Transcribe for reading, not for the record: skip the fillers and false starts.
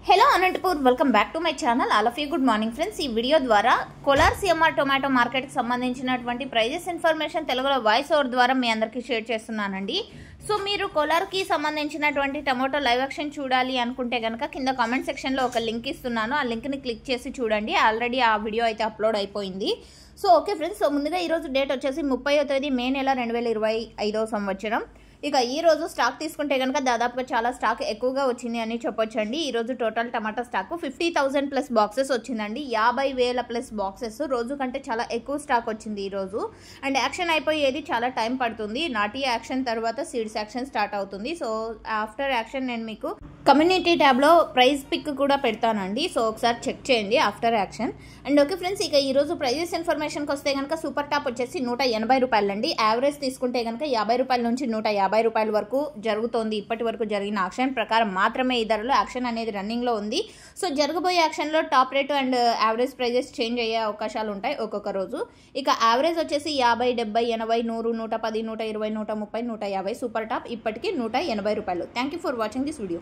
Hello Anantapur, welcome back to my channel. All of you good morning friends. ఈ video ద్వారా Kolar CMR tomato మార్కెట్కి సంబంధించినటువంటి prices information తెలుగులో voice over ద్వారా మీ అందరికీ షేర్ చేస్తున్నానండి. సో మీరు కోలార్కి సంబంధించినటువంటి టొమాటో లైవ్ యాక్షన్ చూడాలి అనుకుంటే కనుక కింద కామెంట్ సెక్షన్లో ఒక లింక్ ఇస్తున్నాను. ఆ లింక్ని క్లిక్ చేసి చూడండి. ఆల్రెడీ ఆ వీడియో అయితే అప్లోడ్ అయిపోయింది. సో ఓకే ఫ్రెండ్స్, సో ముందుగా ఈరోజు డేట్ వచ్చేసి 30వ తేదీ మే నెల 2025 సంవత్సరం. ఇక ఈ రోజు స్టాక్ తీసుకుంటే కనుక దాదాపుగా చాలా స్టాక్ ఎక్కువగా వచ్చింది అని చెప్పొచ్చండి. ఈ రోజు టోటల్ టమాటా స్టాక్ 50,000 ప్లస్ బాక్సెస్ వచ్చిందండి. 50,000 ప్లస్ బాక్సెస్ రోజు కంటే చాలా ఎక్కువ స్టాక్ వచ్చింది ఈ రోజు. అండ్ యాక్షన్ అయిపోయేది చాలా టైం పడుతుంది. నాటి యాక్షన్ తర్వాత సీడ్స్ యాక్షన్ స్టార్ట్ అవుతుంది. సో ఆఫ్టర్ యాక్షన్ నేను మీకు కమ్యూనిటీ ట్యాబ్లో ప్రైస్ పిక్ కూడా పెడతానండి. సో ఒకసారి చెక్ చేయండి after action. And okay friends, ఇక ఈరోజు ప్రైజెస్ ఇన్ఫర్మేషన్కి వస్తే కనుక సూపర్ టాప్ వచ్చేసి 180 రూపాయలండి. యావరేజ్ తీసుకుంటే కనుక 50 రూపాయల నుంచి 150 రూపాయల వరకు జరుగుతోంది. ఇప్పటి వరకు జరిగిన యాక్షన్ ప్రకారం మాత్రమే ఈ ధరలో యాక్షన్ అనేది రన్నింగ్లో ఉంది. సో జరగబోయే యాక్షన్లో top rate and average prices change అయ్యే అవకాశాలు ఉంటాయి ఒక్కొక్క రోజు. ఇక యావరేజ్ వచ్చేసి 50, 70, 80, 100, 110, 120, 130, 150 సూపర్ టాప్ ఇప్పటికీ 180 రూపాయలు. Thank you for watching this video.